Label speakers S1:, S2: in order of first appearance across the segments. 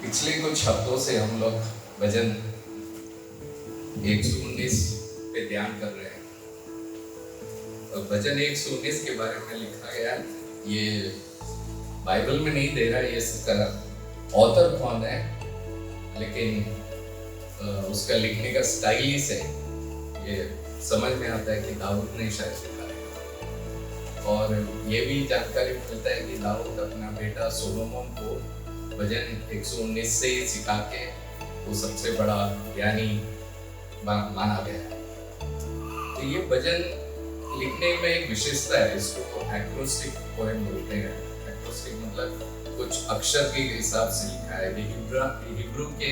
S1: पिछले कुछ हफ्तों से हम लोग भजन 119 पे ध्यान कर रहे हैं और भजन 119 के बारे में लिखा गया, ये बाइबल में नहीं दे रहा है ये इसका ऑथर कौन है, लेकिन उसका लिखने का स्टाइल ही से ये समझ में आता है कि दाऊद ने शायद लिखा है। और ये भी जानकारी मिलता है कि दाऊद अपना बेटा सोलोमन को भजन 119 से सिखा के वो सबसे बड़ा ज्ञानी माना गया है। तो ये भजन लिखने में एक विशेषता है, इसको एक्रोस्टिक पोएम बोलते हैं। एक्रोस्टिक मतलब कुछ अक्षर के हिसाब से लिखा है। हिब्रू के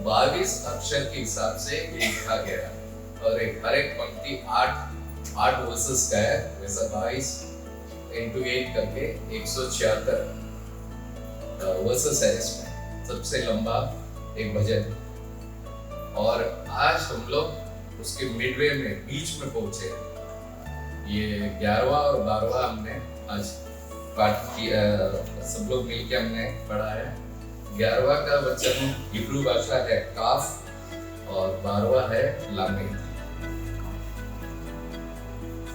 S1: 22 अक्षर के हिसाब से ये लिखा गया है और हर एक पंक्ति 8 वर्सेस का है, वैसा 22 into 8 करके 176 वर्सेस है इसमें, सबसे लंबा एक भजन। और आज हम लोग उसके मिडवे में बीच में पहुंचे। ये 11वां और 12वां हमने आज पाठ किया, सब लोग मिलके हमने पढ़ा है। 11वां का वचन हिब्रू भाषा है काफ और 12वां है लामेद।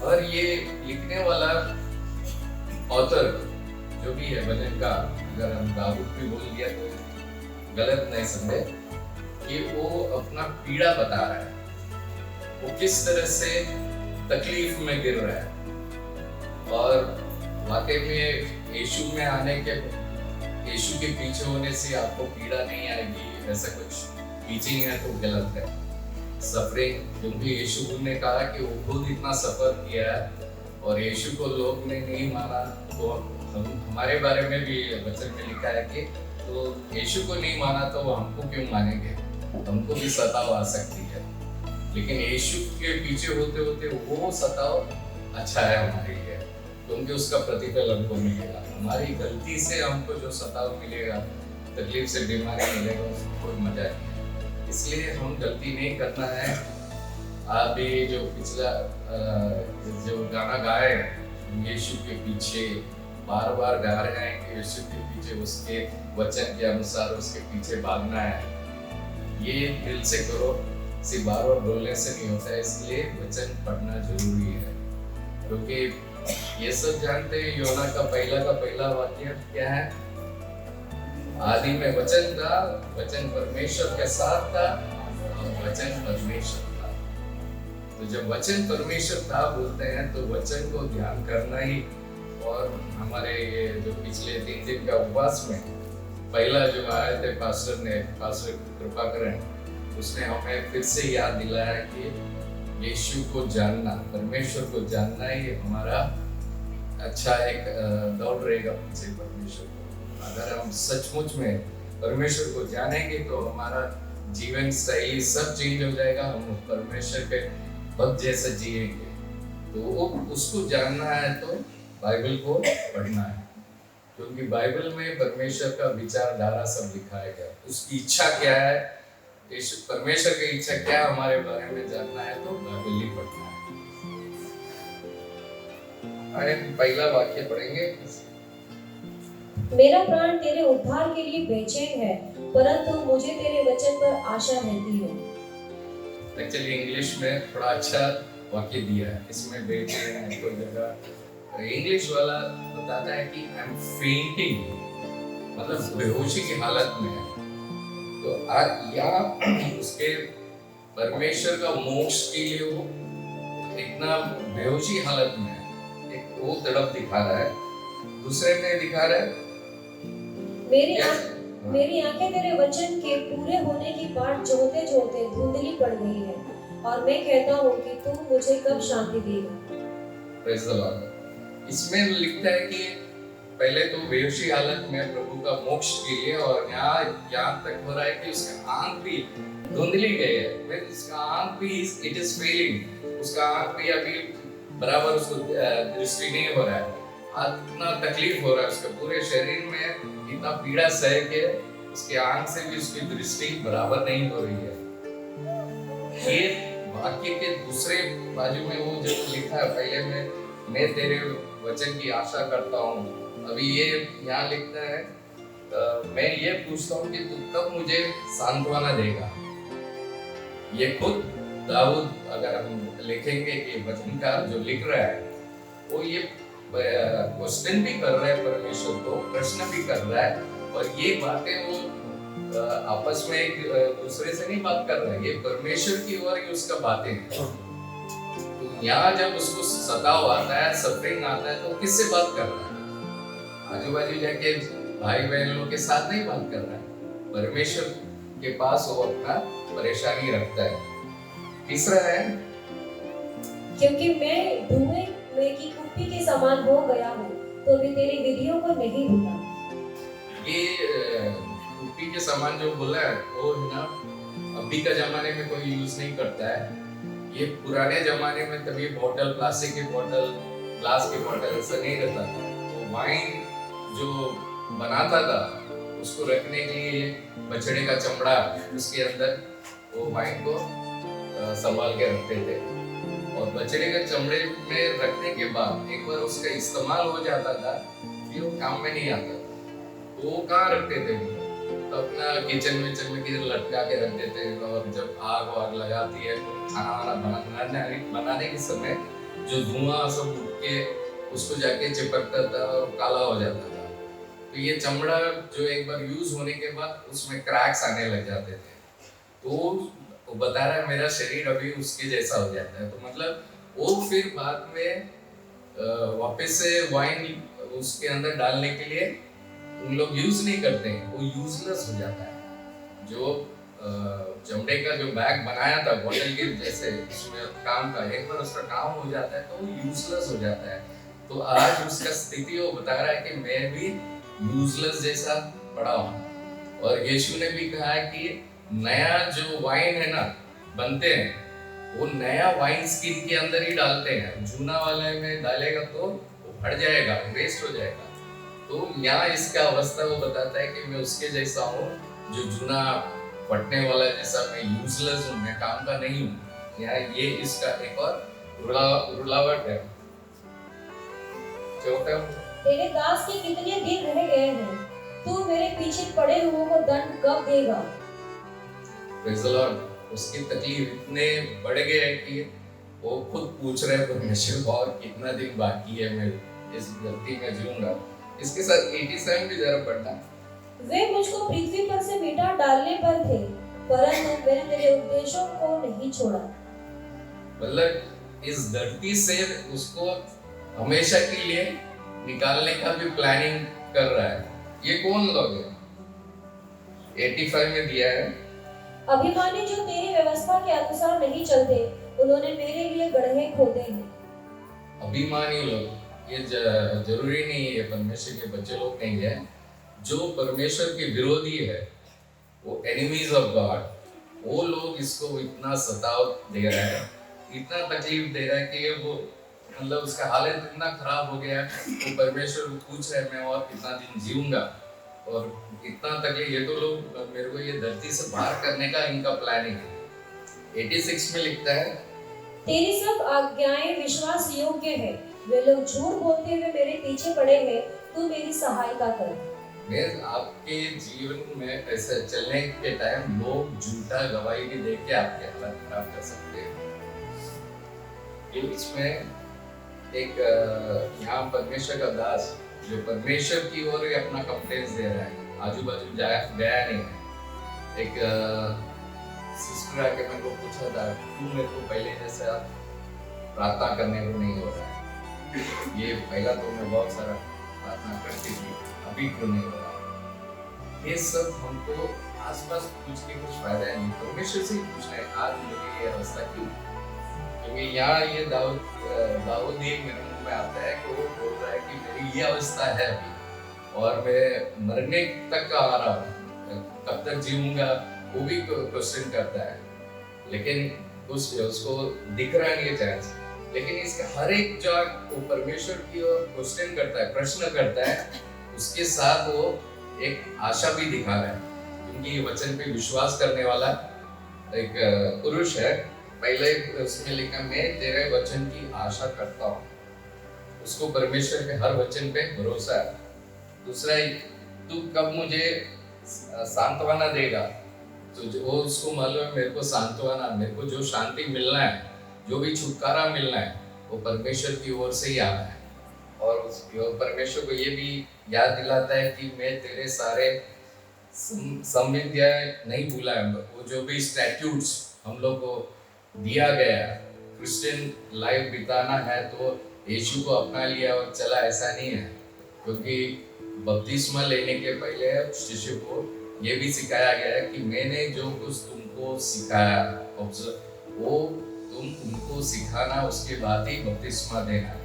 S1: और ये लिखने वाला ऑथर जो भी है भजन का, अगर हम दाऊद भी बोल दिया तो गलत नहीं समझे, कि वो अपना पीड़ा बता रहा है, वो किस तरह से तकलीफ में गिर रहा है। और वाकई में यीशु में आने के, यीशु के पीछे होने से आपको पीड़ा नहीं आएगी, ऐसा कुछ टीचिंग है तो गलत है। सफरिंग, क्योंकि यीशु ने कहा कि वो खुद इतना सफर किया है और यीशु को लोग ने नहीं माना, तो हमारे बारे में भी वचन में लिखा है कि तो यीशु को नहीं माना तो हमको क्यों मानेंगे, हमको भी सताव आ सकती है। लेकिन यीशु के पीछे होते होते वो सताव अच्छा है हमारे लिए, क्योंकि उसका प्रतिफल हमको मिलेगा। हमारी गलती से हमको जो सताव मिलेगा, तकलीफ से बीमारी मिलेगा, उसमें कोई मजा नहीं है। इसलिए हम गलती नहीं करना है। आप ये जो पिछला जो गाना गाए, यीशु के पीछे बार बार गा रहे हैं कि यीशु के पीछे, उसके वचन के अनुसार उसके पीछे भागना है। ये दिल से करो, सिर्फ बार बार बोलने से नहीं होता है। इसलिए वचन पढ़ना जरूरी है, क्योंकि ये सब जानते हैं योना का पहला वाक्य क्या है? आदि में वचन था, वचन परमेश्वर के साथ था और वचन परमेश्वर था। तो जब वचन परमेश्वर था बोलते हैं तो वचन को ध्यान करना ही। और हमारे ये जो पिछले 3 दिन का उपवास में पहला जो आए थे पास्टर कृपा करें, उसने हमें फिर से याद दिलाया कि यीशु को जानना, परमेश्वर को जानना ही हमारा अच्छा एक दौड़ रहेगा पीछे परमेश्वर को। अगर हम सचमुच में परमेश्वर को जानेंगे तो हमारा जीवन शैली सब चेंज हो जाएगा, हम परमेश्वर के भक्त जैसा जिएंगे। तो उसको जानना है तो बाइबल को पढ़ना है, क्योंकि बाइबल में परमेश्वर का विचारधारा सब दिखाया गया, उसकी इच्छा क्या है, परमेश्वर की इच्छा क्या हमारे बारे में जानना है तो बाइबल ही पढ़ना है। पहला वाक्य पढ़ेंगे।
S2: मेरा प्राण तेरे उद्धार के लिए बेचैन है, परंतु मुझे तेरे वचन पर आशा रहती है।
S1: एक्चुअली इंग्लिश में थोड़ा अच्छा वाक्य दिया है, इसमें बेचैन है कोई जगह। इंग्लिश वाला बताता है कि आई एम फेंटिंग, मतलब बेहोशी की हालत में है। तो यहाँ उसके परमेश्वर का मोक्ष के लिए वो इतना बेहोशी हालत में है, एक वो तड़प दिखा रहा है। दूसरे में दिखा रहा है
S2: मेरी आंखें तेरे वचन के पूरे होने की बाट जोहते जोहते धुंधली पड़ गई है, और मैं कहता हूँ कि तुम मुझे कब शांति देगा।
S1: Praise the Lord. इसमें लिखता है कि पहले तो बेहोशी हालत में प्रभु का मोक्ष के लिए, और यहाँ तक हो रहा है कि उसका आंख भी धुंधली गई है। उसका आंख भी इट इज फेलिंग, उसका आंख भी अभी बराबर उसको दृष्टि नहीं हो रहा है, आज इतना तकलीफ हो रहा है, उसके पूरे शरीर में इतना पीड़ा सह के उसके आंख से भी उसकी दृष्टि बराबर नहीं हो रही है। ये वाक्य के दूसरे बाजू में वो जब लिखा है, पहले मैं तेरे वचन की आशा करता हूँ, अभी ये यहाँ लिखता है मैं ये पूछता हूँ कि तू कब मुझे सांत्वना देगा। ये खुद दाऊद, अगर हम लिखेंगे कि वचनकार जो लिख रहा है वो ये क्वेश्चन भी कर रहा है परमेश्वर को, प्रश्न भी कर रहा है, और ये बातें वो आपस में एक दूसरे से नहीं बात कर रहा है, ये परमेश्वर की ओर ही उसका बातें हैं। तो यहाँ जब उसको सताव आता है, सफरिंग आता है, तो किससे बात कर रहा है? आजू बाजू जाके भाई बहनों के साथ नहीं बात कर रहा है, परमेश्वर के पास वो अपना परेशानी रखता है। तीसरा है
S2: क्योंकि मैं धुएं में की कुप्पी के समान हो गया हूँ, तो भी तेरी विधियों को नहीं भूला।
S1: ये कुप्पी के समान जो बोला है वो है ना, अभी का जमाने में कोई यूज नहीं करता है। ये पुराने जमाने में तभी बोतल, प्लास्टिक की बोतल, ग्लास की बोतल ऐसा नहीं रहता था। तो वाइन जो बनाता था उसको रखने के लिए बछड़े का चमड़ा उसके अंदर वो वाइन को संभाल के रखते थे, और बछड़े के चमड़े में रखने के बाद एक बार उसका इस्तेमाल हो जाता था फिर वो काम में नहीं आता था। तो वो कहाँ रखते थे? तो अपना किचन में किधर लटका के रख देते हैं, और जब आग लगाती है तो खाना वाना बनाने के समय जो धुआं सब उठ के उसको जाके चिपकता था और काला हो जाता था। तो ये चमड़ा जो एक बार यूज होने के बाद उसमें क्रैक्स आने लग जाते थे। तो वो बता रहा है मेरा शरीर अभी उसके जैसा हो जाता है। तो मतलब वो फिर बाद में वापस से वाइन उसके अंदर डालने के लिए उन लोग यूज नहीं करते हैं, वो यूजलेस हो जाता है। जो चमड़े का जो बैग बनाया था बोतल के जैसे उसमें काम का, एक बार उसका काम हो जाता है तो वो यूजलेस हो जाता है। तो आज उसका स्थिति वो बता रहा है कि मैं भी यूजलेस जैसा पड़ा हूँ। और यीशु ने भी कहा है कि नया जो वाइन है ना बनते हैं, वो नया वाइन स्किन के अंदर ही डालते हैं, जूना वाले में डालेगा तो वो फट जाएगा, वेस्ट हो जाएगा। तो यहाँ इसका अवस्था वो बताता है कि मैं उसके जैसा हूँ जो जूना फटने वाला जैसा, मैं यूजलेस हूँ, मैं काम का नहीं हूँ। यहाँ ये इसका एक और रुलावट है।
S2: तेरे दास के कितने दिन रह गए हैं, तू मेरे पीछे पड़े हुओं को दंड कब देगा?
S1: Praise the Lord. उसकी तकलीफ इतने बढ़ गए हैं कि वो खुद पूछ रहे हैं परमेश्वर को और कितना दिन बाकी है मैं इस धरती में जीऊंगा। इसके साथ 87 भी जरा पढ़ना।
S2: वे मुझको पृथ्वी पर से मिटा डालने पर थे, परंतु मैंने तेरे उपदेशों को नहीं छोड़ा।
S1: मतलब इस धरती से उसको हमेशा के लिए निकालने का भी प्लानिंग कर रहा है। ये कौन लोग हैं? 85 में दिया है,
S2: अभिमानी जो तेरी व्यवस्था के अनुसार नहीं चलते, उन्होंने मेरे लिए गड्ढे खोदे हैं।
S1: अभिमानी लोग, ये जरूरी नहीं है परमेश्वर के बच्चे लोग नहीं है, जो परमेश्वर के विरोधी है, वो एनिमीज ऑफ गॉड, वो लोग इसको इतना सताव दे रहा है, इतना तकलीफ दे रहा है कि वो मतलब उसका हालत इतना खराब हो गया वो परमेश्वर को पूछ रहे मैं और कितना दिन जीऊंगा, और इतना तकलीफ। ये तो लोग मेरे को ये धरती से बाहर करने का इनका प्लानिंग है। 86 में लिखता है, तेरी
S2: सब आज्ञाएं विश्वास योग्य है, वे लोग झूठ बोलते हुए मेरे पीछे पड़े हैं, तू मेरी सहायता कर।
S1: मैं आपके जीवन में ऐसे चलने के टाइम लोग झूठा गवाही भी दे के आपके हालत खराब कर सकते हैं। इसमें एक यहाँ परमेश्वर का दास जो परमेश्वर की ओर अपना कंप्लेंट्स दे रहा है, आजू बाजू गया नहीं है। एक सिस्टर आके मेरे को पूछा था, तू मेरे को पहले जैसा प्रार्थना करने को नहीं हो रहा है, ये पहला तो मैं बहुत सारा प्रार्थना करती थी, अभी क्यों नहीं हो रहा है? ये सब हमको आसपास पूछ के कुछ फायदा नहीं, परमेश्वर से ही पूछना है आज मेरी ये अवस्था क्यों? क्योंकि यहाँ ये दाऊद ही मेरे मुंह में आता है कि वो बोल रहा है कि मेरी ये अवस्था है अभी और मैं मरने तक का आ रहा हूँ, कब तक जीऊंगा वो भी क्वेश्चन करता है। लेकिन उसको दिख रहा नहीं है चांस, लेकिन इसके हर एक जो वो परमेश्वर की ओर क्वेश्चन करता है, प्रश्न करता है, उसके साथ वो एक आशा भी दिखा रहा है, क्योंकि ये वचन पे विश्वास करने वाला एक पुरुष है। पहले उसमें लिखा, मैं तेरे वचन की आशा करता हूँ। उसको परमेश्वर के हर वचन पे भरोसा है। दूसरा, तू कब मुझे सांत्वना देगा? तो वो उसको मालूम है, मेरे को सांत्वना, मेरे को जो शांति मिलना है, जो भी छुटकारा मिलना है, वो परमेश्वर की ओर से ही आना है। और परमेश्वर को ये भी याद दिलाता है कि मैं तेरे सारे संविधा नहीं भूला है। वो जो भी स्टैट्यूट्स हम लोग को दिया गया है, क्रिश्चियन लाइफ बिताना है तो यीशु को अपना लिया और चला, ऐसा नहीं है। क्योंकि बपतिस्मा लेने के पहले शिष्य को ये भी सिखाया गया है कि मैंने जो कुछ तुमको सिखाया, वो तुम उनको सिखाना, उसके बाद ही बपतिस्मा देना।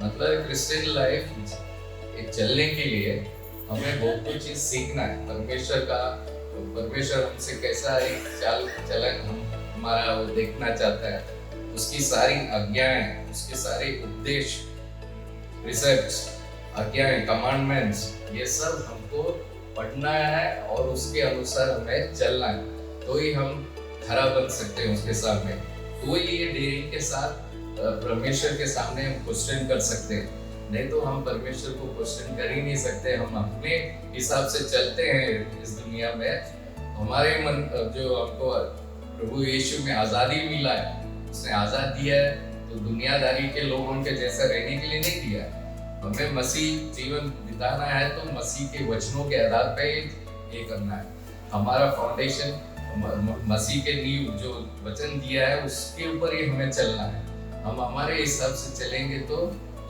S1: मतलब क्रिश्चियन लाइफ एक चलने के लिए हमें बहुत कुछ चीज सीखना है। परमेश्वर हमसे कैसा एक चाल चलन हमारा वो देखना चाहता है, उसकी सारी आज्ञाएं, उसके सारे उपदेश, प्रिसेप्ट्स, आज्ञाएं, कमांडमेंट्स, ये सब हमको पढ़ना है और उसके अनुसार हमें चलना है, तो ही हम खरा बन सकते हैं उसके सामने। तो ये डेयरिंग के साथ परमेश्वर के सामने हम क्वेश्चन कर सकते हैं। नहीं तो हम परमेश्वर को क्वेश्चन कर ही नहीं सकते। हम अपने हिसाब से चलते हैं इस दुनिया में। हमारे मन जो हमको प्रभु यीशु में आज़ादी मिला है, उसने आज़ाद दिया है, तो दुनियादारी के लोगों के जैसा रहने के लिए नहीं दिया है। हमें मसीह जीवन बिताना है तो मसीह के वचनों के आधार पे ये करना है। हमारा फाउंडेशन मसीह के नींव जो वचन दिया है उसके ऊपर ही हमें चलना है। हम हमारे हिसाब से चलेंगे तो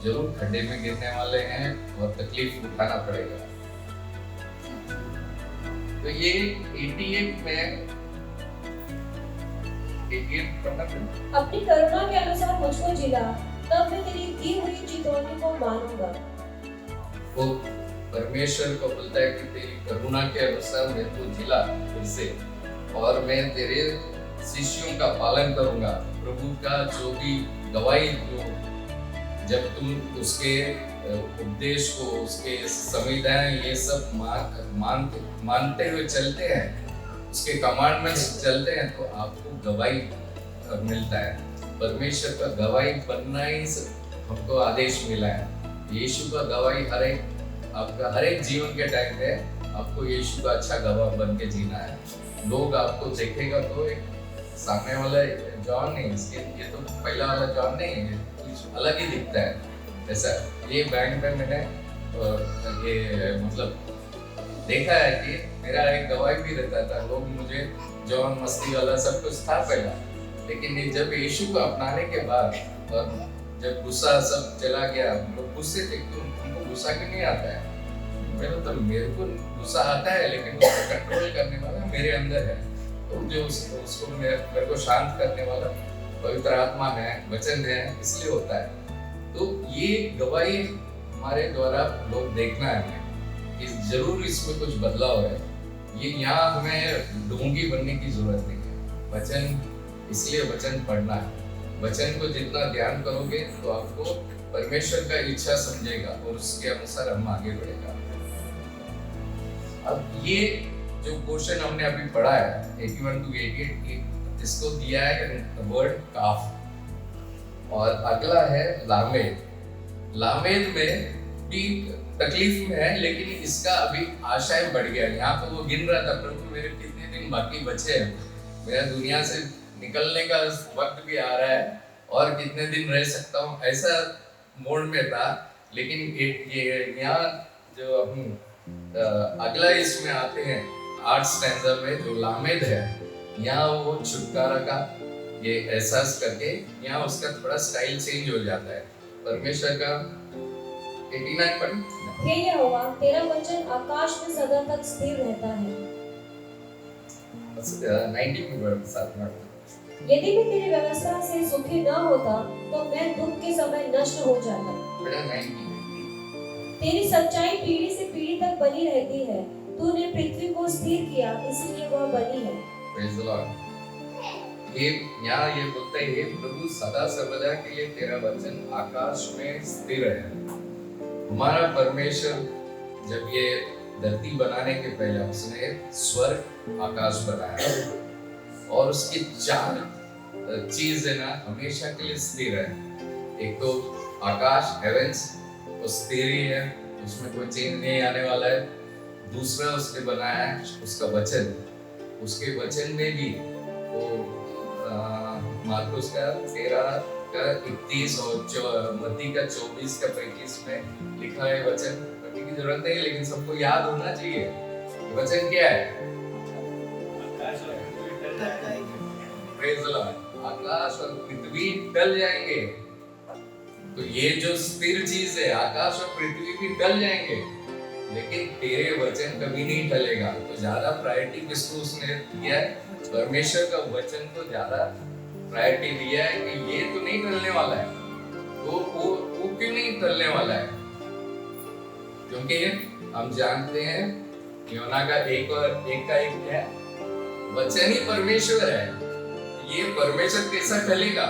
S1: जरूर खड्डे में गिरने वाले हैं और तकलीफ उठाना पड़ेगा। तो ये 88 में
S2: अपनी करुणा के अनुसार मुझको जिला, तब मैं तेरी दी हुई चितौनी को मानूंगा।
S1: वो परमेश्वर को बोलता है कि तेरी करुणा के अनुसार मैं तो जिला फिर से, और मैं तेरे शिष्यों का पालन करूंगा। प्रभु का जो भी गवाही, जब तुम उसके उपदेश को, उसके संविधान, ये सब मानते हुए चलते हैं, उसके कमांडमेंट्स चलते हैं, तो आपको गवाही मिलता है। परमेश्वर का गवाही बनना ही हमको आदेश मिला है। यीशु का गवाही आपका हर एक जीवन के टाइम पे आपको यीशु का अच्छा गवाह बन के जीना है। लोग आपको देखेगा तो एक सामने वाला जॉन नहीं, ये तो पहला वाला जॉन नहीं है, कुछ अलग ही दिखता है। ऐसा ये बैंक में मैंने ये मतलब देखा है कि मेरा एक गवाही भी रहता था। लोग मुझे जॉन, मस्ती वाला सब कुछ था पहला, लेकिन जब यीशु को अपनाने के बाद और जब गुस्सा सब चला गया, लोग गुस्से थे, उनको गुस्सा क्यों नहीं आता है? मेरे को गुस्सा आता है, लेकिन उसको कंट्रोल करने वाला मेरे अंदर है। तो जो उसको मेरे को शांत करने वाला पवित्र आत्मा है, वचन है, इसलिए होता है। तो ये गवाही हमारे द्वारा लोग देखना है हमें कि जरूर इसमें कुछ बदलाव है। ये यहाँ हमें ढोंगी बनने की जरूरत नहीं है। वचन, इसलिए वचन पढ़ना है। वचन को जितना ध्यान करोगे तो आपको परमेश्वर का इच्छा समझेगा और उसके अनुसार हम आगे बढ़ेगा। अब ये जो क्वेश्चन हमने अभी पढ़ा है 81 to 88, इसको दिया है वर्ड काफ, और अगला है लामेद। लामेद में भी तकलीफ में है, लेकिन इसका अभी आशाएं बढ़ गया। यहाँ तो वो गिन रहा था, प्रभु मेरे कितने दिन बाकी बचे हैं, मेरा दुनिया से निकलने का वक्त भी आ रहा है, और कितने दिन रह सकता हूँ, ऐसा मोड में था। लेकिन ये यहाँ जो हम अगला इसमें आते हैं 8 स्टैंजा में जो लामेद है, यहाँ वो छुटकारा का ये एहसास करके यहाँ उसका थोड़ा स्टाइल चेंज हो जाता है। परमेश्वर का 89 पढ़।
S2: हे यहोवा, तेरा वचन आकाश में सदा तक स्थिर रहता है।
S1: 90 की वर्ड साथ में।
S2: यदि मैं तेरी व्यवस्था से सुखी न होता तो मैं दुख के समय नष्ट हो जाता।
S1: बेटा 90।
S2: तेरी सच्चाई पीढ़ी से पीढ़ी तक बनी रहती है, तूने पृथ्वी को स्थिर किया, इसलिए वह बनी है।
S1: Praise the Lord. ये यहाँ ये बोलता है, हे प्रभु सदा सर्वदा के लिए तेरा वचन आकाश में स्थिर है। हमारा परमेश्वर जब ये धरती बनाने के पहले उसने स्वर्ग आकाश बनाया और उसकी 4 चीज है ना हमेशा के लिए स्थिर है। एक तो आकाश हेवेंस वो स्थिर ही है, उसमें कोई चेंज नहीं आने वाला है। दूसरा उसने बनाया है उसका वचन, उसके वचन में भी वो मार्कुस का 13 का 31 और मत्ती का 24 का 35 में लिखा है वचन। पढ़ने की जरूरत नहीं, लेकिन सबको याद होना चाहिए वचन क्या है। Praise the Lord. आकाश और पृथ्वी टल जाएंगे, तो ये जो स्थिर चीज है आकाश और पृथ्वी भी टल जाएंगे, लेकिन तेरे वचन कभी नहीं टलेगा। तो ज्यादा प्रायोरिटी किसको उसने दिया है? परमेश्वर का वचन को ज्यादा प्रायोरिटी दिया है कि ये तो नहीं टलने वाला है। वो क्यों नहीं टलने वाला है? क्योंकि हम जानते हैं योना का 1 और 1 का 1 है, वचन ही परमेश्वर है। ये परमेश्वर कैसा टलेगा?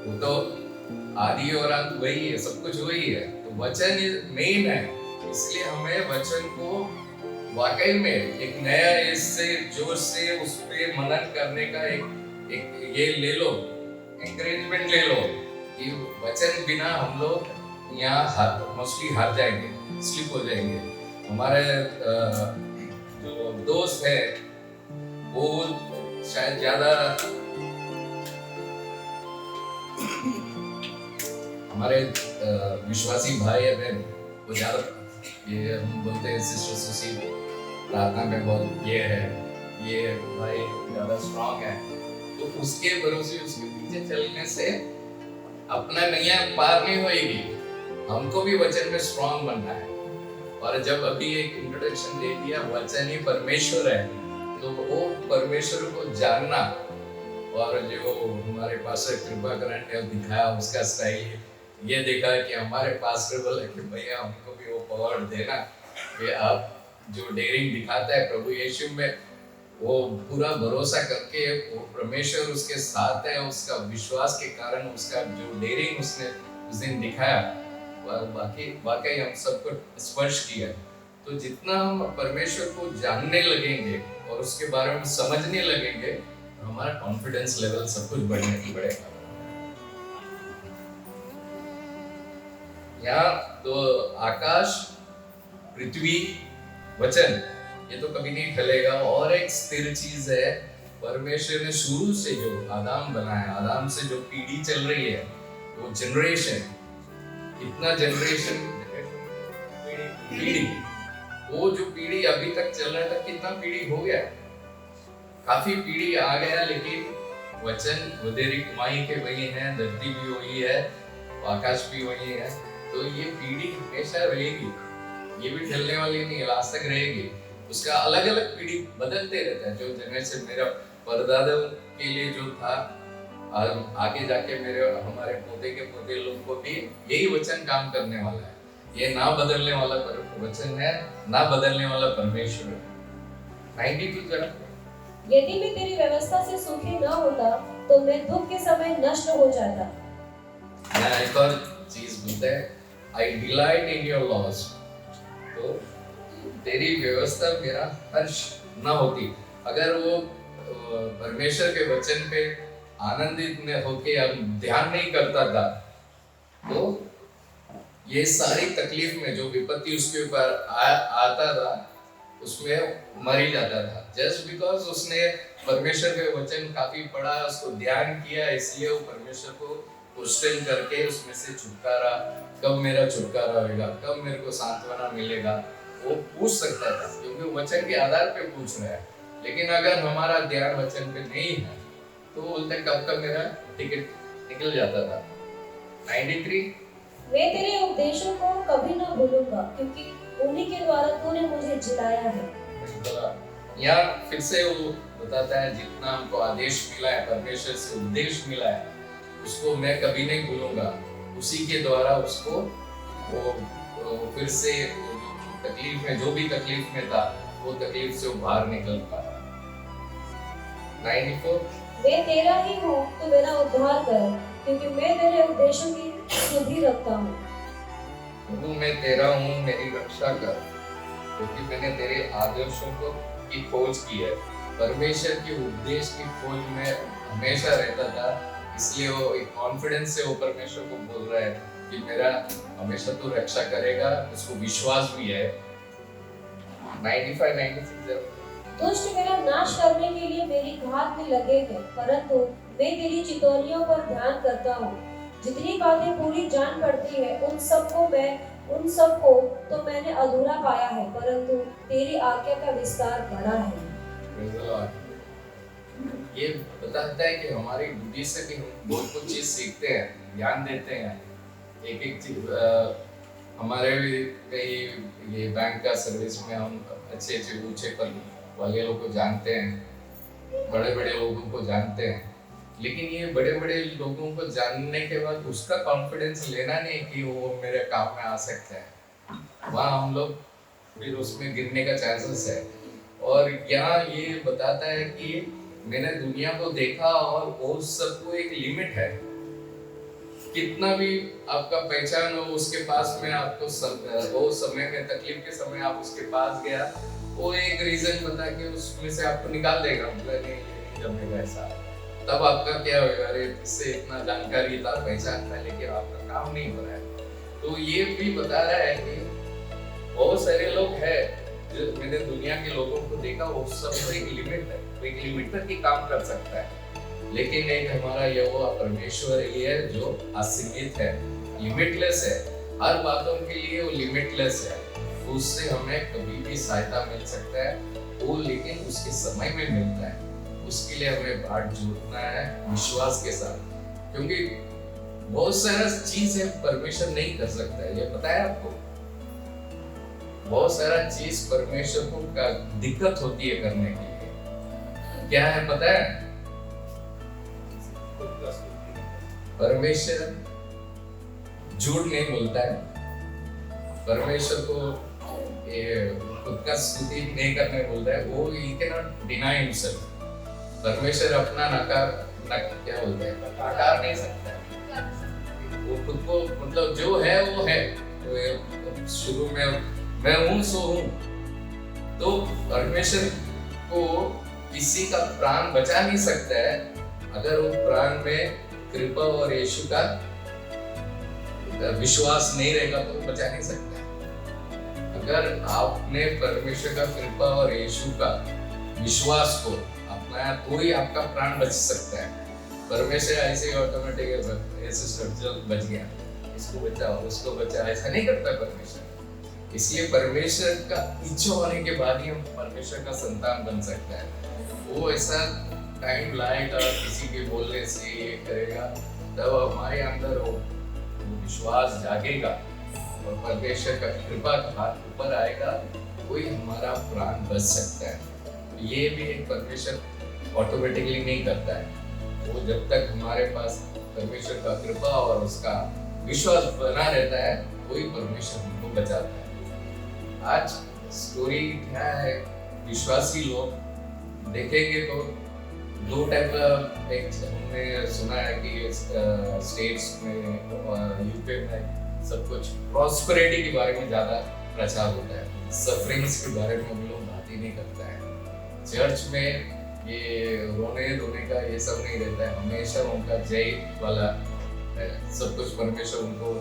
S1: वो तो आदि और अंत वही है, सब कुछ वही है। तो वचन मेन है, इसलिए हमें वचन को वाकई में एक नया इससे जोश से उस पे मनन करने का एक ये ले लो, एंकरेजमेंट ले लो कि वचन बिना हम लोग यहाँ मोस्टली हार जाएंगे, स्लिप हो जाएंगे। हमारे जो दोस्त है वो शायद ज्यादा हमारे विश्वासी भाई है बहन वो ज्यादा ये हम बोलते हैं सिस्टर सुशी प्रार्थना में बहुत ये है, ये भाई ज्यादा स्ट्रांग है, तो उसके भरोसे उसके पीछे चलने से अपना नैया पार नहीं होएगी। हमको भी वचन में स्ट्रांग बनना है। और जब अभी एक इंट्रोडक्शन दे दिया वचन ही परमेश्वर है, तो वो परमेश्वर को जानना और जो हमारे पास कृपाकरण ने दिखाया उसका स्टाइल ये देखा कि हमारे पास्टर बोले कि भैया हमको भी वो पावर देना कि आप जो डेयरिंग दिखाता है प्रभु यीशु में, वो पूरा भरोसा करके वो परमेश्वर उसके साथ है, उसका विश्वास के कारण उसका जो डेयरिंग उसने उस दिन दिखाया वाकई हम सबको स्पर्श किया। तो जितना हम परमेश्वर को जानने लगेंगे और उसके बारे में समझने लगेंगे, हमारा कॉन्फिडेंस लेवल सब कुछ बढ़ेगा। यहाँ तो आकाश, पृथ्वी, वचन ये तो कभी नहीं टलेगा। और एक स्थिर चीज है, परमेश्वर ने शुरू से जो आदम बनाया, आदम से जो पीढ़ी चल रही है, वो जनरेशन, इतना जनरेशन पीढ़ी, वो जो पीढ़ी अभी तक चल रहा था, कितना पीढ़ी हो गया, काफी पीढ़ी आ गया, लेकिन वचन वधेरी कुमाई के वही है, धरती भी वही है, आकाश भी वही है। तो ये पीढ़ी हमेशा रहेगी, ये भी टलने वाली नहीं, आज तक रहेगी। उसका अलग अलग पीढ़ी बदलते रहता है। जो जनरेशन मेरा परदादा के लिए जो था, आगे जाके हमारे पोते के पोते लोग को भी यही वचन काम करने वाला है। ये ना बदलने वाला वचन है, ना बदलने वाला परमेश्वर है। 92 जरा।
S2: यदि मैं तेरी व्यवस्था से सुखी न होता तो मैं दुख के समय नष्ट हो जाता।
S1: मैं एक और चीज बोलते हैं, I delight in your laws। तो तेरी व्यवस्था मेरा हर्ष न होती, अगर वो परमेश्वर के वचन पे आनंदित न होके हम ध्यान नहीं करता था, तो ये सारी तकलीफ में जो विपत्ति उसके ऊपर आता था, उसमें मर ही जाता था। जस्ट बिकॉज उसने परमेश्वर के वचन काफी पढ़ा, उसको ध्यान किया, इसलिए वो परमेश्वर को क्वेश्चन करके उसमें से छुटकारा, कब मेरा छुटकारा होगा, कब मेरे को सांत्वना मिलेगा, वो पूछ सकता था, क्योंकि वचन के आधार पे पूछ रहा है। लेकिन अगर हमारा ध्यान वचन पे नहीं है, तो बोलते कब मेरा टिकट निकल जाता था। 93।
S2: मैं तेरे उपदेशों को कभी न भूलूंगा, क्योंकि उन्हीं के द्वारा तूने मुझे जिलाया है।
S1: यहाँ फिर से वो बताता है, जितना हमको आदेश मिला है, परमेश्वर से उपदेश मिला है, उसको मैं कभी नहीं भूलूंगा। उसी के द्वारा उसको वो फिर से तकलीफ में, जो भी तकलीफ में था, वो तकलीफ से बाहर निकल पाया। 94
S2: मैं तेरा ही हूँ तो मेरा उद्धार कर, क्योंकि मैं तेरे उपदेशों की सुधि रखता हूँ।
S1: प्रभु मैं तेरा हूँ, मेरी रक्षा कर, क्योंकि मैंने तेरे आदेशों को की खोज की है। परमेश्वर के उपदेश की खोज में हमेशा रहता था, इसलिए वो एक कॉन्फिडेंस से वो परमेश्वर को बोल रहा है कि मेरा हमेशा तो रक्षा करेगा, उसको विश्वास भी है। 95 96
S2: दुष्ट मेरा नाश करने के लिए मेरी घात में लगे हैं, परंतु मैं तेरी चितौनियों पर ध्यान करता हूँ। जितनी बातें पूरी जान पड़ती है उन सबको तो मैंने अधूरा पाया है, परंतु तेरी आज्ञा का विस्तार बड़ा है।
S1: Praise the Lord. ये बताता है कि हमारी बुद्धि से भी हम बहुत कुछ चीज सीखते हैं, ध्यान देते हैं। एक एक चीज हमारे भी कई ये बैंक का सर्विस में हम अच्छे ऊंचे पद वाले लोगों को जानते हैं, बड़े बड़े लोगों को जानते हैं, लेकिन ये बड़े बड़े लोगों को जानने के बाद उसका कॉन्फिडेंस लेना नहीं कि वो मेरे काम में आ सकता है, वहाँ हम लोग फिर उसमें गिरने का चांसेस है। और यहाँ ये बताता है कि मैंने दुनिया को देखा और वो सबको एक लिमिट है। कितना भी आपका पहचान हो उसके पास में आपको वो समय में तकलीफ के समय आप उसके पास गया, वो एक रीजन बता के उसमें से आपको निकाल देगा, मतलब नहीं जमेगा ऐसा। तब आपका क्या होगा, अरे इससे इतना जानकारी था, पहचान था, लेकिन आपका काम नहीं हो रहा है। तो ये भी बता रहा है कि बहुत सारे लोग हैं जो मैंने दुनिया के लोगों को देखा, वो सबको एक लिमिट है, वो एक लिमिट तक ही काम कर सकता है, लेकिन एक हमारा यहोवा परमेश्वर ही है जो असीमित है, लिमिटलेस है, हर बातों के लिए वो लिमिटलेस है। उससे हमें कभी भी सहायता मिल सकता है, वो लेकिन उसके समय में मिलता है। उसके लिए हमें बाट जोड़ना है विश्वास के साथ, क्योंकि बहुत सारा चीज है परमेश्वर नहीं कर सकता है, ये पता है आपको। बहुत सारा चीज परमेश्वर को दिक्कत होती है करने के लिए। क्या है पता है? परमेश्वर झूठ नहीं बोलता है, परमेश्वर को खुद का स्तुति नहीं करने बोलता है, वो ही कैनॉट डिनाई हिमसेल्फ। परमेश्वर अपना क्या बोलते हैं, नकार नहीं सकता है। वो खुद को मतलब जो है वो है, तो शुरू में मैं हूँ सो हूँ। तो परमेश्वर को किसी का प्राण बचा नहीं सकता है अगर वो प्राण में कृपा और यीशु का विश्वास नहीं रहेगा, तो बचा नहीं सकता है। अगर आपने परमेश्वर का कृपा और यीशु का विश्वास को अपनाया तो ही आपका प्राण बच सकता है। परमेश्वर ऐसे ही ऑटोमेटिक ऐसे बच गया, इसको बचा उसको बचा, ऐसा नहीं करता परमेश्वर। इसलिए परमेश्वर का इच्छा होने के बाद ही हम परमेश्वर का संतान बन सकता है। वो ऐसा टाइम लाएगा, किसी के बोलने से ये करेगा, तब हमारे अंदर वो विश्वास जागेगा और परमेश्वर का कृपा का हाथ ऊपर आएगा, कोई हमारा प्राण बच सकता है। ये भी एक परमेश्वर ऑटोमेटिकली नहीं करता है, वो जब तक हमारे पास परमेश्वर का कृपा और उसका विश्वास बना रहता है, वही परमेश्वर हमको बचाता है। आज स्टोरी क्या है, विश्वासी लोग देखेंगे तो दो टाइप का, एक हमने सुना है कि स्टेट्स में और यूके में सब कुछ प्रॉस्पेरिटी के बारे में ज्यादा प्रचार होता है, सफरिंग्स के बारे में हम लोग बात ही नहीं करता है। चर्च में ये रोने धोने का ये सब नहीं रहता है, हमेशा उनका जय वाला सब कुछ परमेश्वर उनको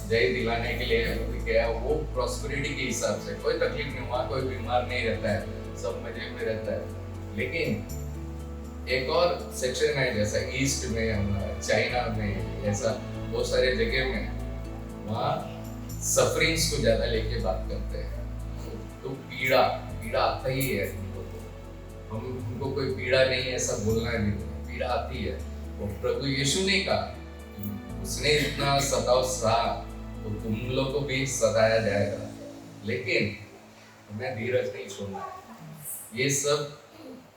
S1: जय दिलाने के लिए गया, वो प्रॉस्पेरिटी के हिसाब से। कोई तकलीफ नहीं हुआ, कोई बीमार नहीं रहता है, सब मजे में रहता है। लेकिन एक और सेक्शन है जैसा ईस्ट में, हमारा चाइना में, ऐसा बहुत सारे जगह में वहाँ सफरिंग्स को ज्यादा लेके बात करते हैं। तो पीड़ा आता ही है उनको, हमको कोई पीड़ा नहीं है ऐसा बोलना नहीं, पीड़ा आती है। वो प्रभु यीशु ने कहा, उसने इतना सताव सहा तो तुम लोग को भी सताया जाएगा, लेकिन हमें धीरज नहीं छोड़ना है। ये सब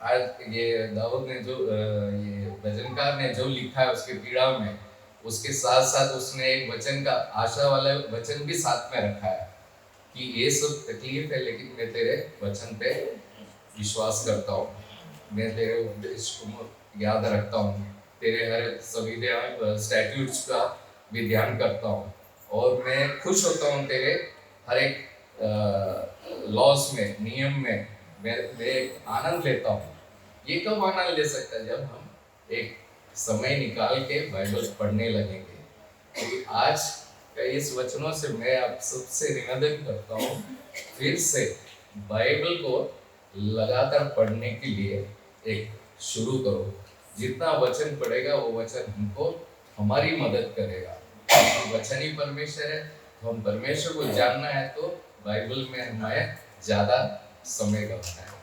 S1: आज ये दाऊद ने जो ये भजनकार ने जो लिखा है उसके पीड़ा में, उसके साथ साथ उसने एक वचन का आशा वाला वचन भी साथ में रखा है कि ये सब तकलीफ है, लेकिन मैं तेरे वचन पे विश्वास करता हूँ। मैं तेरे उपदेश को याद रखता हूँ, तेरे हर संविधान स्टैट्यूट्स का भी ध्यान करता हूँ, और मैं खुश होता हूँ तेरे हर एक लॉस में, नियम में मैं आनंद लेता हूँ। ये कब आनंद ले सकता है? जब हम एक समय निकाल के बाइबल पढ़ने लगेंगे। तो आज का इस वचनों से मैं आप सबसे निवेदन करता हूँ, फिर से बाइबल को लगातार पढ़ने के लिए एक शुरू करो। जितना वचन पढ़ेगा वो वचन हमको हमारी मदद करेगा। वचन ही परमेश्वर है, तो हम परमेश्वर को जानना है तो बाइबल में हमें ज़्यादा समय गंवाना है।